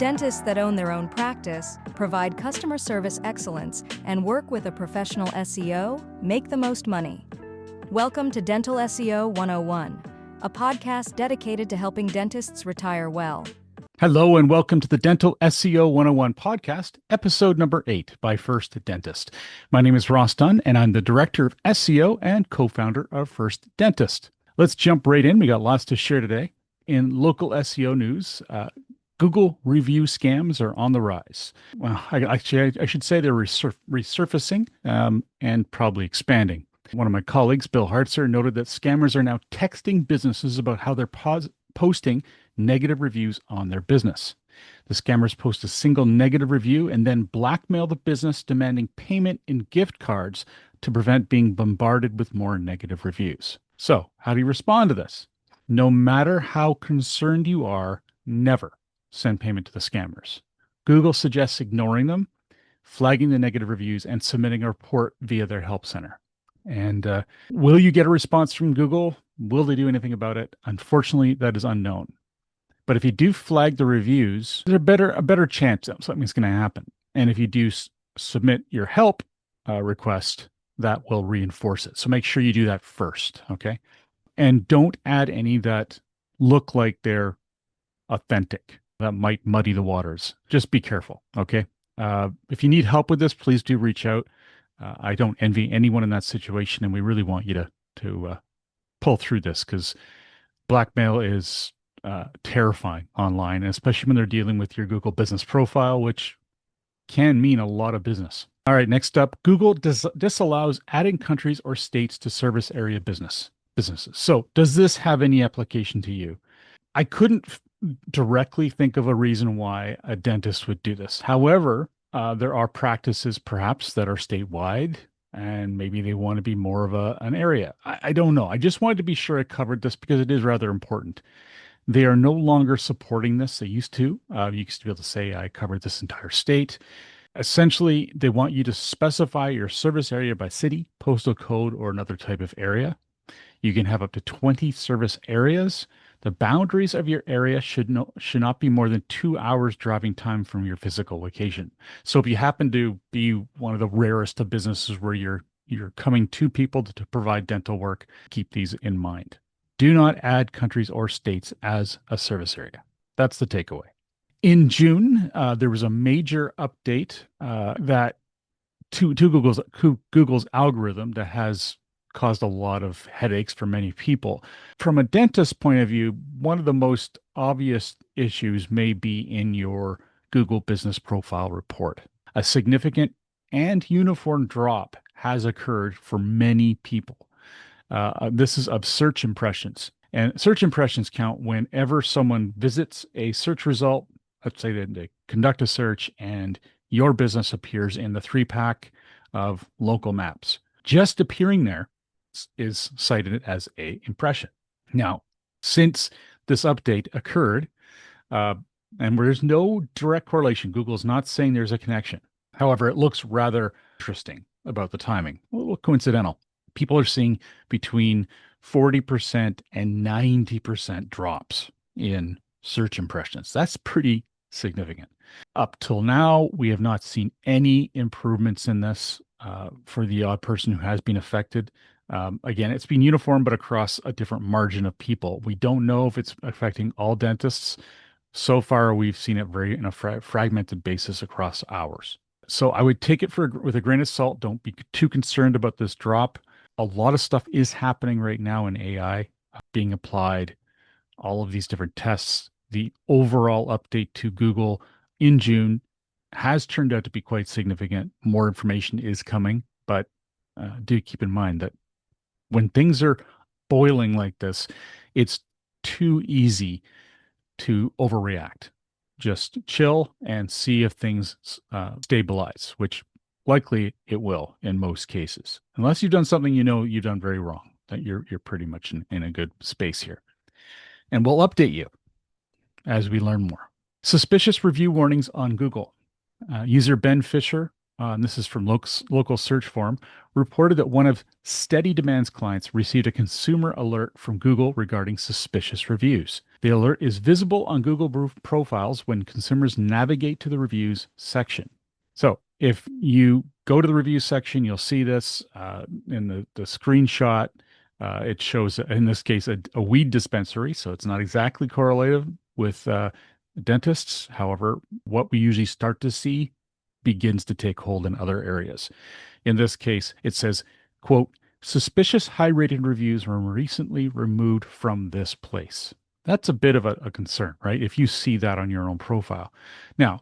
Dentists that own their own practice, provide customer service excellence, and work with a professional SEO make the most money. Welcome to Dental SEO 101, a podcast dedicated to helping dentists retire well. Hello and welcome to the Dental SEO 101 podcast, episode number 8 by First Dentist. My name is Ross Dunn and I'm the director of SEO and co-founder of First Dentist. Let's jump right in. We got lots to share today. In local SEO news, Google review scams are on the rise. Well, I should say they're resurfacing and probably expanding. One of my colleagues, Bill Hartzer, noted that scammers are now texting businesses about how they're posting negative reviews on their business. The scammers post a single negative review and then blackmail the business, demanding payment in gift cards to prevent being bombarded with more negative reviews. So, how do you respond to this? No matter how concerned you are, never send payment to the scammers. Google suggests ignoring them, flagging the negative reviews, and submitting a report via their help center. And will you get a response from Google? Will they do anything about it? Unfortunately, that is unknown. But if you do flag the reviews, there's a better chance that something's going to happen. And if you do submit your help request, that will reinforce it. So make sure you do that first, okay? And don't add any that look like they're authentic. That might muddy the waters. Just be careful, okay? If you need help with this, please do reach out. I don't envy anyone in that situation, and we really want you to pull through this because blackmail is terrifying online, especially when they're dealing with your Google business profile, which can mean a lot of business. All right, next up, Google disallows adding countries or states to service area businesses. So does this have any application to you? I couldn't directly think of a reason why a dentist would do this. However, there are practices perhaps that are statewide, and maybe they want to be more of an area. I don't know. I just wanted to be sure I covered this because it is rather important. They are no longer supporting this. They used to. You used to be able to say, I covered this entire state. Essentially, they want you to specify your service area by city, postal code, or another type of area. You can have up to 20 service areas. The boundaries of your area should not be more than 2 hours driving time from your physical location. So if you happen to be one of the rarest of businesses where you're coming to people to provide dental work, keep these in mind. Do not add countries or states as a service area. That's the takeaway. In June, there was a major update that to Google's algorithm that has caused a lot of headaches for many people. From a dentist's point of view, one of the most obvious issues may be in your Google Business Profile report. A significant and uniform drop has occurred for many people. This is of search impressions. And search impressions count whenever someone visits a search result. Let's say that they conduct a search and your business appears in the 3-pack of local maps. Just appearing there is cited as an impression. Now, since this update occurred, and there's no direct correlation, Google's not saying there's a connection. However, it looks rather interesting about the timing. A little coincidental. People are seeing between 40% and 90% drops in search impressions. That's pretty significant. Up till now, we have not seen any improvements in this for the odd person who has been affected. Again, it's been uniform, but across a different margin of people. We don't know if it's affecting all dentists. So far, we've seen it in a fragmented basis across hours. So I would take it with a grain of salt. Don't be too concerned about this drop. A lot of stuff is happening right now in AI being applied, all of these different tests. The overall update to Google in June has turned out to be quite significant. More information is coming, but do keep in mind that when things are boiling like this, it's too easy to overreact. Just chill and see if things stabilize, which likely it will in most cases. Unless you've done something you've done very wrong, that you're pretty much in a good space here. And we'll update you as we learn more. Suspicious review warnings on Google. User Ben Fisher and this is from local search forum, reported that one of Steady Demand's clients received a consumer alert from Google regarding suspicious reviews. The alert is visible on Google profiles when consumers navigate to the reviews section. So if you go to the reviews section, you'll see this in the screenshot. It shows, in this case, a weed dispensary. So it's not exactly correlated with dentists. However, what we usually start to see begins to take hold in other areas. In this case, it says, quote, suspicious high-rated reviews were recently removed from this place. That's a bit of a concern, right? If you see that on your own profile. Now,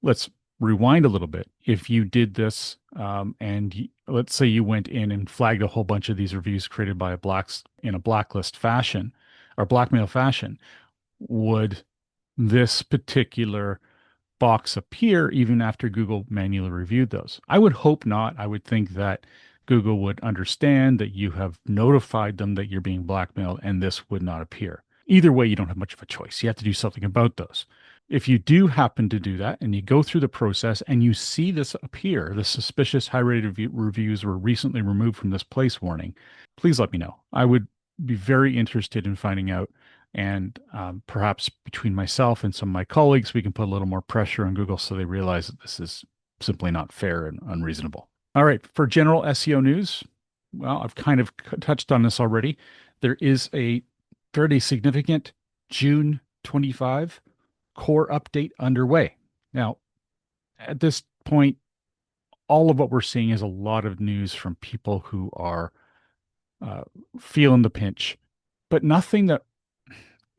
let's rewind a little bit. If you did this, let's say you went in and flagged a whole bunch of these reviews created by in a blacklist fashion or blackmail fashion, would this particular box appear even after Google manually reviewed those? I would hope not. I would think that Google would understand that you have notified them that you're being blackmailed and this would not appear. Either way, you don't have much of a choice. You have to do something about those. If you do happen to do that and you go through the process and you see this appear, the suspicious high-rated reviews were recently removed from this place warning, please let me know. I would be very interested in finding out. And perhaps between myself and some of my colleagues, we can put a little more pressure on Google so they realize that this is simply not fair and unreasonable. All right, for general SEO news, well, I've kind of touched on this already. There is a fairly significant June 25 core update underway. Now, at this point, all of what we're seeing is a lot of news from people who are feeling the pinch, but nothing that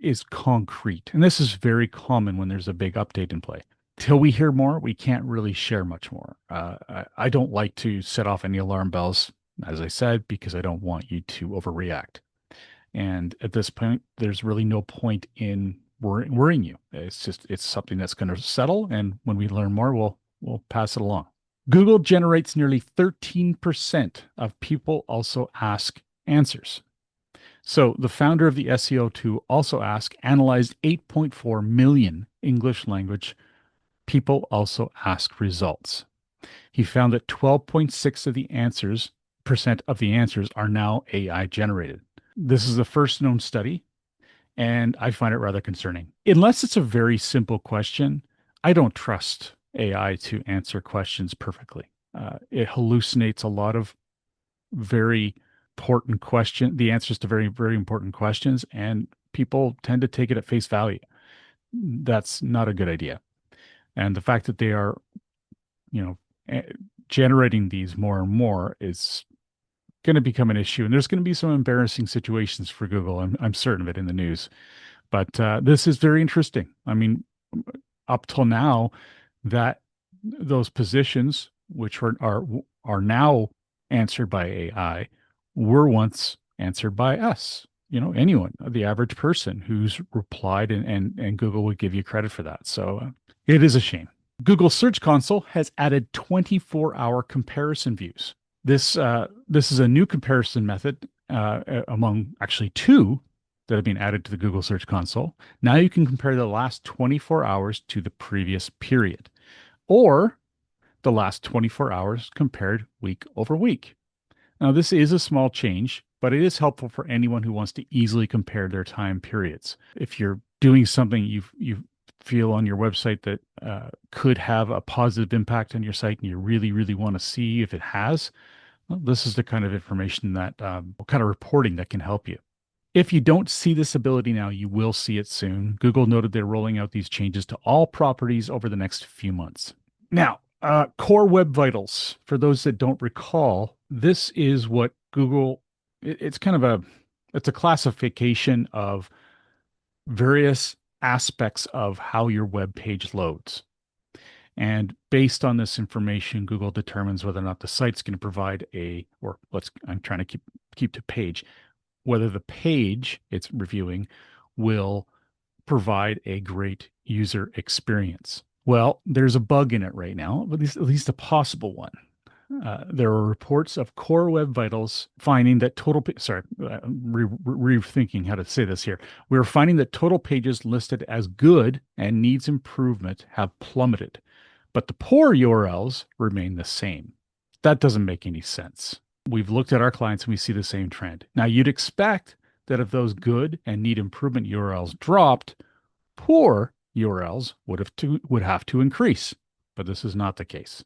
is concrete. And this is very common when there's a big update in play. Till we hear more, we can't really share much more. I don't like to set off any alarm bells, as I said, because I don't want you to overreact. And at this point, there's really no point in worrying you. It's something that's going to settle. And when we learn more, we'll pass it along. Google generates nearly 13% of people also ask answers. So the founder of the SEO tool also ask analyzed 8.4 million English language people also ask results. He found that 12.6 of the answers percent of the answers are now AI generated. This is the first known study, and I find it rather concerning. Unless it's a very simple question, I don't trust AI to answer questions perfectly. It hallucinates a lot of very important the answers to very, very important questions, and people tend to take it at face value. That's not a good idea. And the fact that they are, generating these more and more is going to become an issue. And there's going to be some embarrassing situations for Google. I'm certain of it in the news. But this is very interesting. I mean, up till now, that those positions, which are now answered by AI, were once answered by us. Anyone, the average person who's replied, and Google would give you credit for that. So it is a shame. Google Search Console has added 24-hour comparison views. This is a new comparison method among actually two that have been added to the Google Search Console. Now you can compare the last 24 hours to the previous period, or the last 24 hours compared week over week. Now, this is a small change, but it is helpful for anyone who wants to easily compare their time periods. If you're doing something you feel on your website that could have a positive impact on your site and you really, really want to see if it has, well, this is the kind of information that kind of reporting that can help you. If you don't see this ability now, you will see it soon. Google noted they're rolling out these changes to all properties over the next few months. Now, Core Web Vitals, for those that don't recall, this is what Google, it's a classification of various aspects of how your web page loads. And based on this information, Google determines whether or not the site's going to provide I'm trying to keep to page, whether the page it's reviewing will provide a great user experience. Well, there's a bug in it right now, at least a possible one. There are reports of Core Web Vitals finding that rethinking how to say this here. We're finding that total pages listed as good and needs improvement have plummeted but the poor URLs remain the same. That doesn't make any sense. We've looked at our clients and we see the same trend. Now, you'd expect that if those good and need improvement URLs dropped, poor URLs would have to increase, but this is not the case.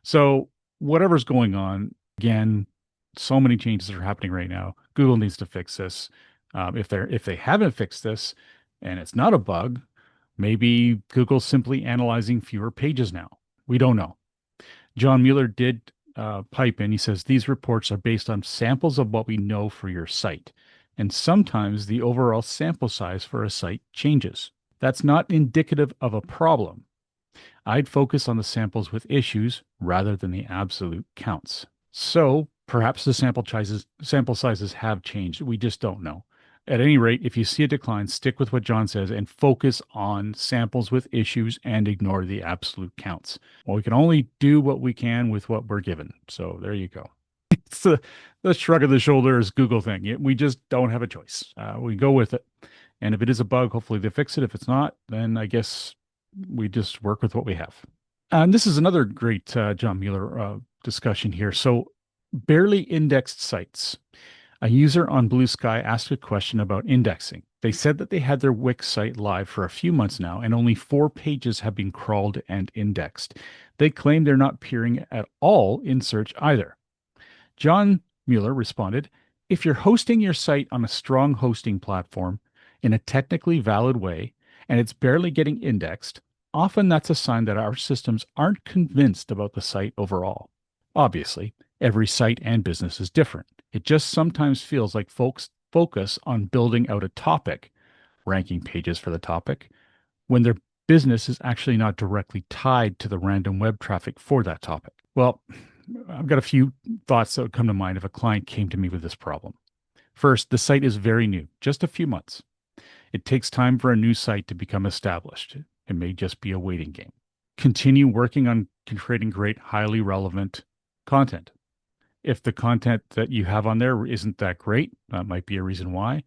So whatever's going on, again, so many changes are happening right now. Google needs to fix this. If they haven't fixed this and it's not a bug, maybe Google's simply analyzing fewer pages now. We don't know. John Mueller did pipe in. He says these reports are based on samples of what we know for your site, and sometimes the overall sample size for a site changes. That's not indicative of a problem. I'd focus on the samples with issues rather than the absolute counts. So perhaps the sample sizes have changed. We just don't know. At any rate, if you see a decline, stick with what John says and focus on samples with issues and ignore the absolute counts. Well, we can only do what we can with what we're given. So there you go. It's the shrug of the shoulders Google thing. We just don't have a choice. We go with it. And if it is a bug, hopefully they fix it. If it's not, then I guess we just work with what we have. And this is another great John Mueller discussion here. So barely indexed sites. A user on Blue Sky asked a question about indexing. They said that they had their Wix site live for a few months now, and only 4 pages have been crawled and indexed. They claim they're not appearing at all in search either. John Mueller responded, if you're hosting your site on a strong hosting platform in a technically valid way, and it's barely getting indexed, often that's a sign that our systems aren't convinced about the site overall. Obviously, every site and business is different. It just sometimes feels like folks focus on building out a topic, ranking pages for the topic, when their business is actually not directly tied to the random web traffic for that topic. Well, I've got a few thoughts that would come to mind if a client came to me with this problem. First, the site is very new, just a few months. It takes time for a new site to become established. It may just be a waiting game. Continue working on creating great, highly relevant content. If the content that you have on there isn't that great, that might be a reason why.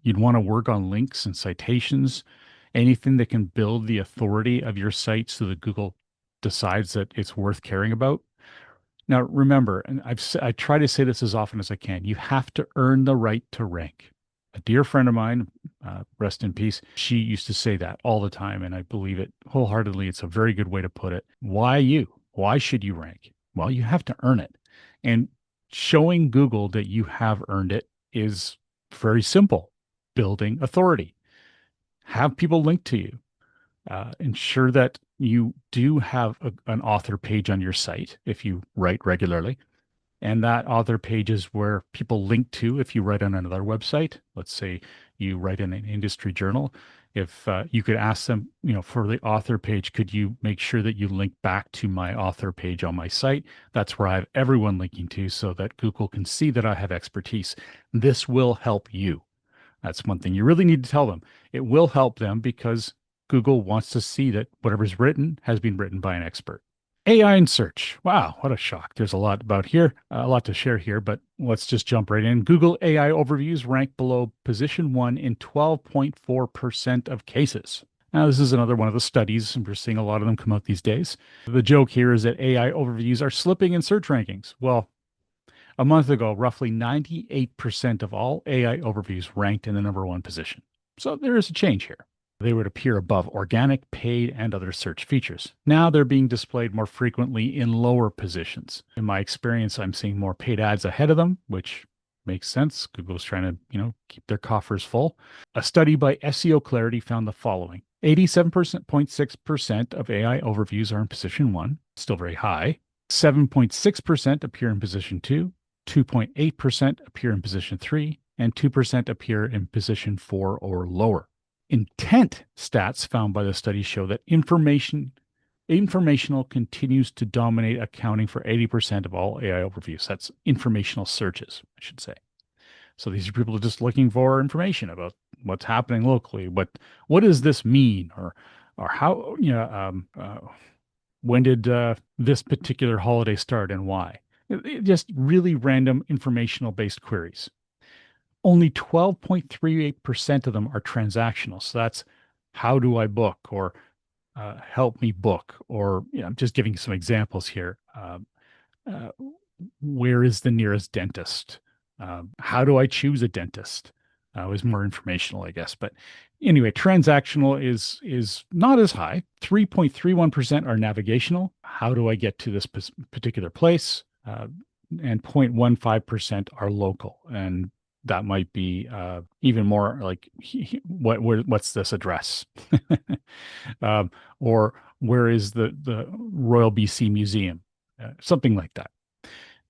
You'd want to work on links and citations, anything that can build the authority of your site so that Google decides that it's worth caring about. Now, remember, and I try to say this as often as I can, you have to earn the right to rank. A dear friend of mine, rest in peace, she used to say that all the time, and I believe it wholeheartedly. It's a very good way to put it. Why you? Why should you rank? Well, you have to earn it. And showing Google that you have earned it is very simple. Building authority. Have people link to you. Ensure that you do have an author page on your site if you write regularly. And that author page is where people link to if you write on another website. Let's say you write in an industry journal. If you could ask them, for the author page, could you make sure that you link back to my author page on my site? That's where I have everyone linking to so that Google can see that I have expertise. This will help you. That's one thing you really need to tell them. It will help them because Google wants to see that whatever's written has been written by an expert. AI in search. Wow, what a shock. There's a lot a lot to share here, but let's just jump right in. Google AI overviews rank below position 1 in 12.4% of cases. Now, this is another one of the studies, and we're seeing a lot of them come out these days. The joke here is that AI overviews are slipping in search rankings. Well, a month ago, roughly 98% of all AI overviews ranked in the number 1 position. So there is a change here. They would appear above organic, paid, and other search features. Now they're being displayed more frequently in lower positions. In my experience, I'm seeing more paid ads ahead of them, which makes sense. Google's trying to, keep their coffers full. A study by SEO Clarity found the following. 87.6% of AI overviews are in position 1, still very high. 7.6% appear in position 2, 2.8% appear in position 3, and 2% appear in position 4 or lower. Intent stats found by the study show that informational continues to dominate, accounting for 80% of all AI overviews. That's informational searches, I should say. So these are people just looking for information about what's happening locally. What does this mean, or how when did this particular holiday start and why? Just really random informational based queries. Only 12.38% of them are transactional. So that's how do I book, or help me book, or I'm just giving some examples here. Uh, where is the nearest dentist? How do I choose a dentist? Was more informational, I guess. But anyway, transactional is not as high. 3.31% are navigational. How do I get to this particular place? And 0.15% are local. And that might be even more like, what's this address? Or where is the Royal BC Museum? Something like that.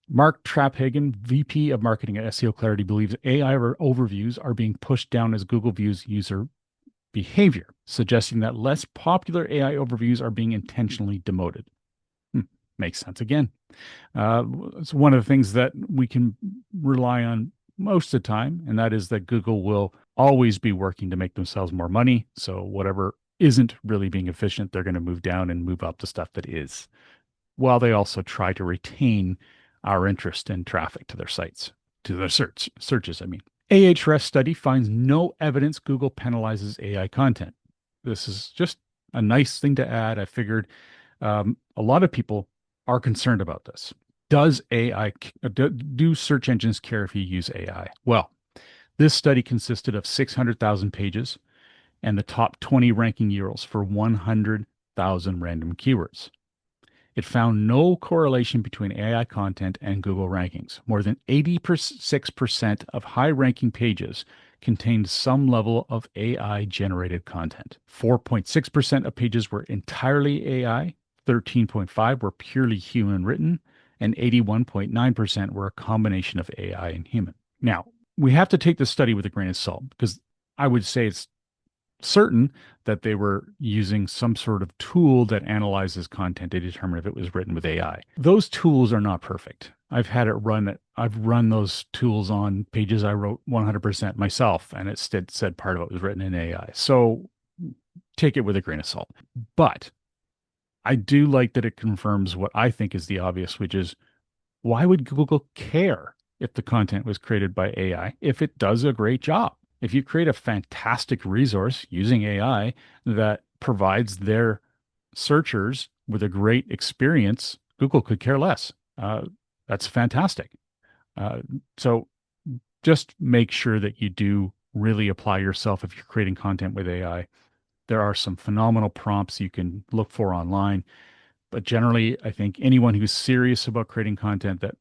Mark Traphagen, VP of Marketing at SEO Clarity, believes AI overviews are being pushed down as Google views user behavior, suggesting that less popular AI overviews are being intentionally demoted. Makes sense again. It's one of the things that we can rely on most of the time, and that is that Google will always be working to make themselves more money. So whatever isn't really being efficient, they're going to move down and move up the stuff that is, while they also try to retain our interest and traffic to their sites, to their searches. Ahrefs study finds no evidence Google penalizes AI content. This is just a nice thing to add. I figured a lot of people are concerned about this. Do search engines care if you use AI? Well, this study consisted of 600,000 pages and the top 20 ranking URLs for 100,000 random keywords. It found no correlation between AI content and Google rankings. More than 86% of high-ranking pages contained some level of AI-generated content. 4.6% of pages were entirely AI, 13.5% were purely human-written, and 81.9% were a combination of AI and human. Now, we have to take this study with a grain of salt, because I would say it's certain that they were using some sort of tool that analyzes content to determine if it was written with AI. Those tools are not perfect. I've run those tools on pages I wrote 100% myself, and it said part of it was written in AI. So take it with a grain of salt. But I do like that it confirms what I think is the obvious, which is, why would Google care if the content was created by AI if it does a great job? If you create a fantastic resource using AI that provides their searchers with a great experience, Google could care less. That's fantastic. So just make sure that you do really apply yourself if you're creating content with AI. There are some phenomenal prompts you can look for online. But generally, I think anyone who's serious about creating content that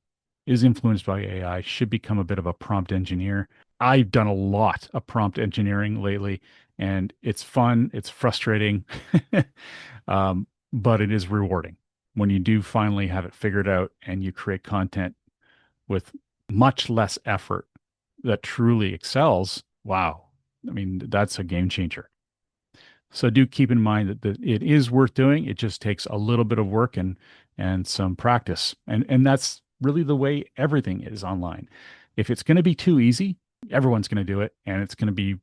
is influenced by AI should become a bit of a prompt engineer. I've done a lot of prompt engineering lately, and it's fun. It's frustrating, but it is rewarding when you do finally have it figured out and you create content with much less effort that truly excels. Wow. That's a game changer. So do keep in mind that it is worth doing. It just takes a little bit of work and some practice. And that's really the way everything is online. If it's going to be too easy, everyone's going to do it, and it's going to be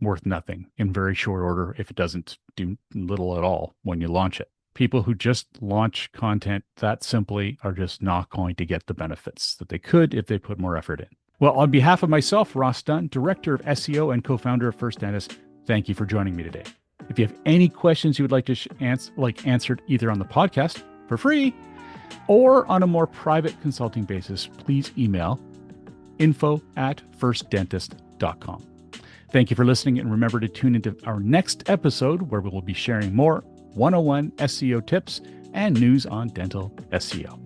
worth nothing in very short order if it doesn't do little at all when you launch it. People who just launch content that simply are just not going to get the benefits that they could if they put more effort in. Well, on behalf of myself, Ross Dunn, Director of SEO and co-founder of First Dentist, thank you for joining me today. If you have any questions you would like to answered either on the podcast for free or on a more private consulting basis, please email info@firstdentist.com. Thank you for listening, and remember to tune into our next episode where we will be sharing more 101 SEO tips and news on dental SEO.